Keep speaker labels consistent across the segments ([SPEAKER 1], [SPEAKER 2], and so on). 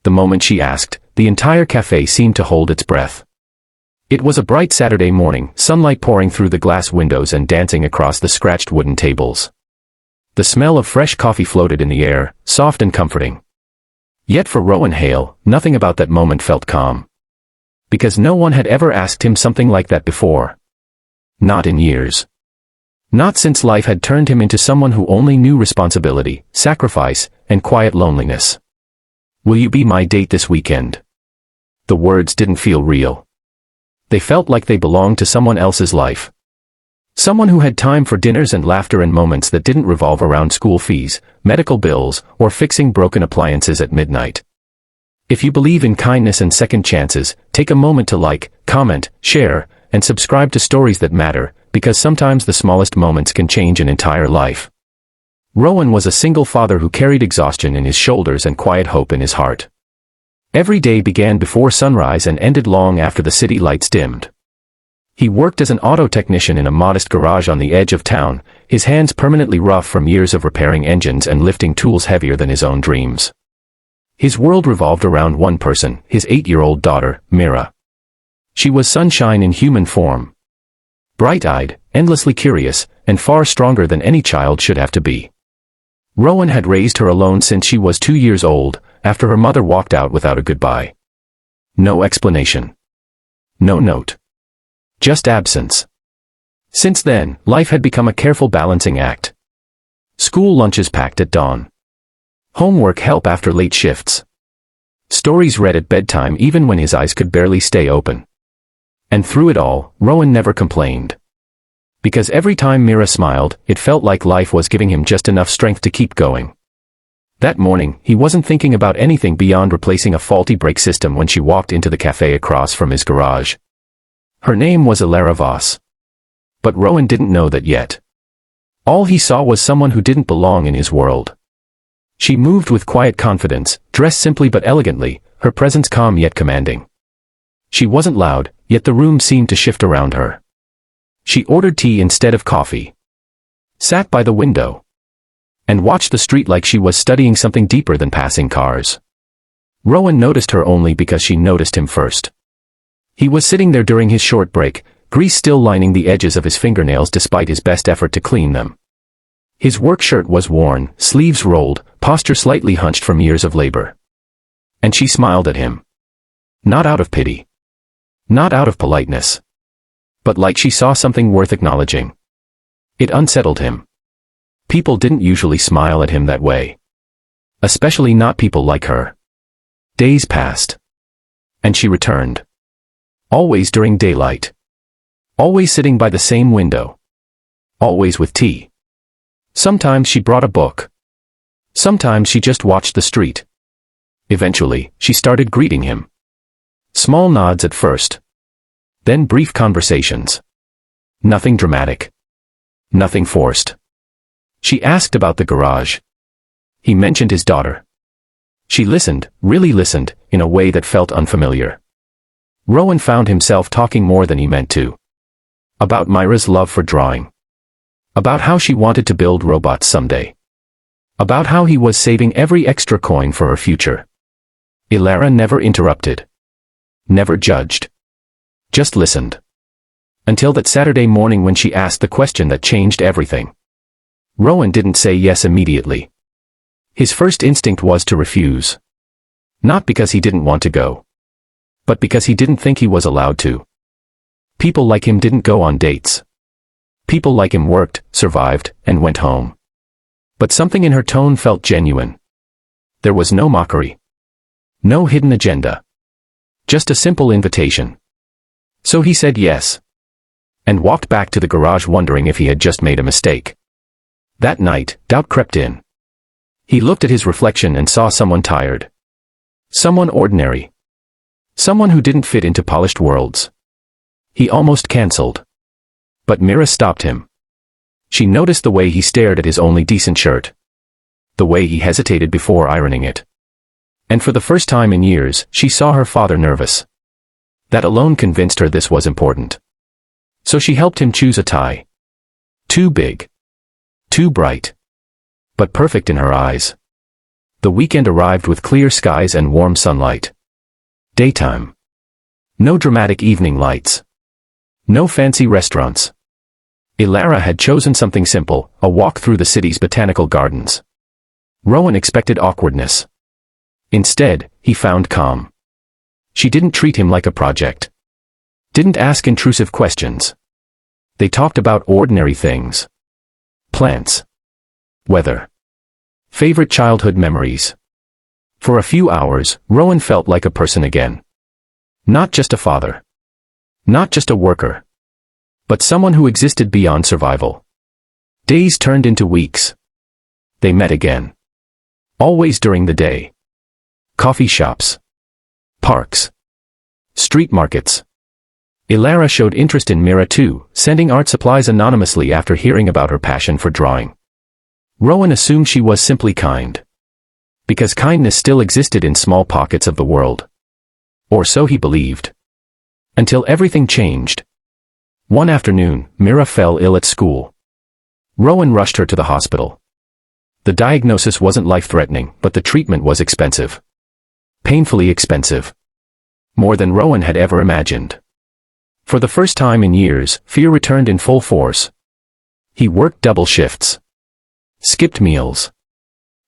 [SPEAKER 1] The moment she asked, the entire cafe seemed to hold its breath. It was a bright Saturday morning, sunlight pouring through the glass windows and dancing across the scratched wooden tables. The smell of fresh coffee floated in the air, soft and comforting. Yet for Rowan Hale, nothing about that moment felt calm. Because no one had ever asked him something like that before. Not in years. Not since life had turned him into someone who only knew responsibility, sacrifice, and quiet loneliness. "Will you be my date this weekend?" The words didn't feel real. They felt like they belonged to someone else's life. Someone who had time for dinners and laughter and moments that didn't revolve around school fees, medical bills, or fixing broken appliances at midnight. If you believe in kindness and second chances, take a moment to like, comment, share, and subscribe to Stories That Matter, because sometimes the smallest moments can change an entire life. Rowan was a single father who carried exhaustion in his shoulders and quiet hope in his heart. Every day began before sunrise and ended long after the city lights dimmed. He worked as an auto technician in a modest garage on the edge of town, his hands permanently rough from years of repairing engines and lifting tools heavier than his own dreams. His world revolved around one person, his 8-year-old daughter, Mira. She was sunshine in human form. Bright-eyed, endlessly curious, and far stronger than any child should have to be. Rowan had raised her alone since she was 2 years old, after her mother walked out without a goodbye. No explanation. No note. Just absence. Since then, life had become a careful balancing act. School lunches packed at dawn. Homework help after late shifts. Stories read at bedtime even when his eyes could barely stay open. And through it all, Rowan never complained. Because every time Mira smiled, it felt like life was giving him just enough strength to keep going. That morning, he wasn't thinking about anything beyond replacing a faulty brake system when she walked into the cafe across from his garage. Her name was Elara Voss. But Rowan didn't know that yet. All he saw was someone who didn't belong in his world. She moved with quiet confidence, dressed simply but elegantly, her presence calm yet commanding. She wasn't loud, yet the room seemed to shift around her. She ordered tea instead of coffee. Sat by the window. And watched the street like she was studying something deeper than passing cars. Rowan noticed her only because she noticed him first. He was sitting there during his short break, grease still lining the edges of his fingernails despite his best effort to clean them. His work shirt was worn, sleeves rolled, posture slightly hunched from years of labor. And she smiled at him. Not out of pity. Not out of politeness. But like she saw something worth acknowledging. It unsettled him. People didn't usually smile at him that way. Especially not people like her. Days passed. And she returned. Always during daylight. Always sitting by the same window. Always with tea. Sometimes she brought a book. Sometimes she just watched the street. Eventually, she started greeting him. Small nods at first. Then brief conversations. Nothing dramatic. Nothing forced. She asked about the garage. He mentioned his daughter. She listened, really listened, in a way that felt unfamiliar. Rowan found himself talking more than he meant to. About Myra's love for drawing. About how she wanted to build robots someday. About how he was saving every extra coin for her future. Elara never interrupted. Never judged. Just listened. Until that Saturday morning when she asked the question that changed everything. Rowan didn't say yes immediately. His first instinct was to refuse. Not because he didn't want to go. But because he didn't think he was allowed to. People like him didn't go on dates. People like him worked, survived, and went home. But something in her tone felt genuine. There was no mockery. No hidden agenda. Just a simple invitation. So he said yes. And walked back to the garage wondering if he had just made a mistake. That night, doubt crept in. He looked at his reflection and saw someone tired. Someone ordinary. Someone who didn't fit into polished worlds. He almost canceled. But Mira stopped him. She noticed the way he stared at his only decent shirt. The way he hesitated before ironing it. And for the first time in years, she saw her father nervous. That alone convinced her this was important. So she helped him choose a tie. Too big. Too bright. But perfect in her eyes. The weekend arrived with clear skies and warm sunlight. Daytime. No dramatic evening lights. No fancy restaurants. Elara had chosen something simple, a walk through the city's botanical gardens. Rowan expected awkwardness. Instead, he found calm. She didn't treat him like a project. Didn't ask intrusive questions. They talked about ordinary things. Plants. Weather. Favorite childhood memories. For a few hours, Rowan felt like a person again. Not just a father. Not just a worker. But someone who existed beyond survival. Days turned into weeks. They met again. Always during the day. Coffee shops. Parks. Street markets. Elara showed interest in Mira too, sending art supplies anonymously after hearing about her passion for drawing. Rowan assumed she was simply kind. Because kindness still existed in small pockets of the world. Or so he believed. Until everything changed. One afternoon, Mira fell ill at school. Rowan rushed her to the hospital. The diagnosis wasn't life-threatening, but the treatment was expensive. Painfully expensive. More than Rowan had ever imagined. For the first time in years, fear returned in full force. He worked double shifts. Skipped meals.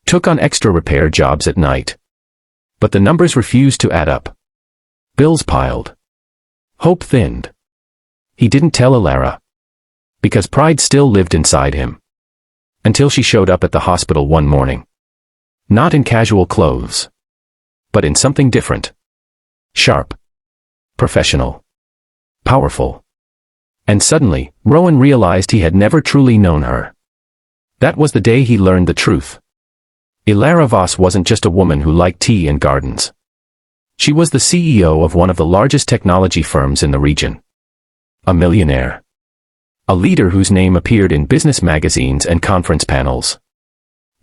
[SPEAKER 1] Took on extra repair jobs at night. But the numbers refused to add up. Bills piled. Hope thinned. He didn't tell Elara. Because pride still lived inside him. Until she showed up at the hospital one morning. Not in casual clothes. But in something different. Sharp. Professional. Powerful. And suddenly, Rowan realized he had never truly known her. That was the day he learned the truth. Elara Voss wasn't just a woman who liked tea and gardens. She was the CEO of one of the largest technology firms in the region. A millionaire. A leader whose name appeared in business magazines and conference panels.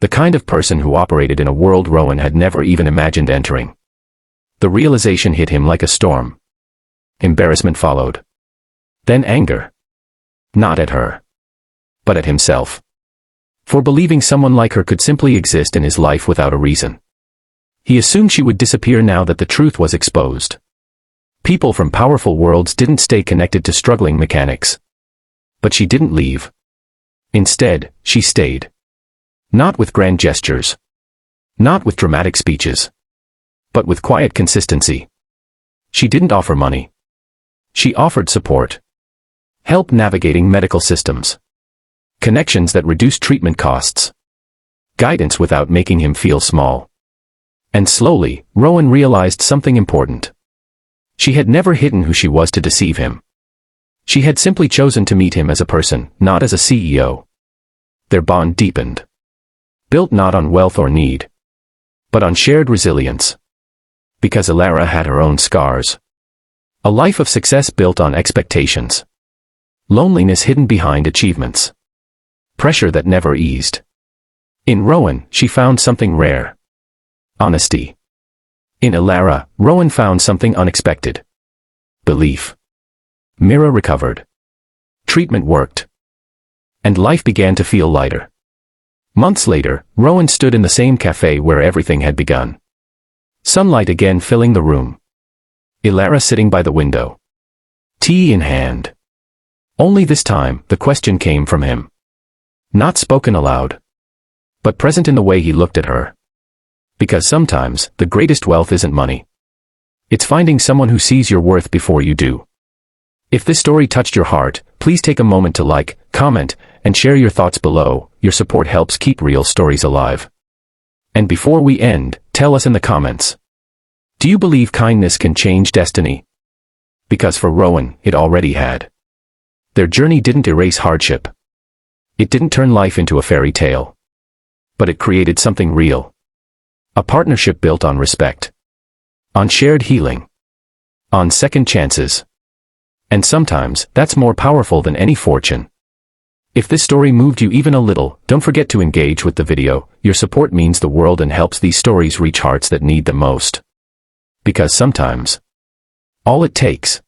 [SPEAKER 1] The kind of person who operated in a world Rowan had never even imagined entering. The realization hit him like a storm. Embarrassment followed. Then anger. Not at her. But at himself. For believing someone like her could simply exist in his life without a reason. He assumed she would disappear now that the truth was exposed. People from powerful worlds didn't stay connected to struggling mechanics. But she didn't leave. Instead, she stayed. Not with grand gestures. Not with dramatic speeches. But with quiet consistency. She didn't offer money. She offered support. Help navigating medical systems. Connections that reduced treatment costs. Guidance without making him feel small. And slowly, Rowan realized something important. She had never hidden who she was to deceive him. She had simply chosen to meet him as a person, not as a CEO. Their bond deepened. Built not on wealth or need. But on shared resilience. Because Elara had her own scars. A life of success built on expectations. Loneliness hidden behind achievements. Pressure that never eased. In Rowan, she found something rare. Honesty. In Elara, Rowan found something unexpected. Belief. Mira recovered. Treatment worked. And life began to feel lighter. Months later, Rowan stood in the same café where everything had begun. Sunlight again filling the room. Elara sitting by the window. Tea in hand. Only this time, the question came from him. Not spoken aloud. But present in the way he looked at her. Because sometimes, the greatest wealth isn't money. It's finding someone who sees your worth before you do. If this story touched your heart, please take a moment to like, comment, and share your thoughts below. Your support helps keep real stories alive. And before we end, tell us in the comments. Do you believe kindness can change destiny? Because for Rowan, it already had. Their journey didn't erase hardship. It didn't turn life into a fairy tale. But it created something real. A partnership built on respect. On shared healing. On second chances. And sometimes, that's more powerful than any fortune. If this story moved you even a little, don't forget to engage with the video. Your support means the world and helps these stories reach hearts that need them most. Because sometimes, all it takes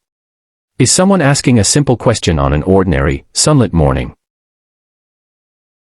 [SPEAKER 1] is someone asking a simple question on an ordinary, sunlit morning.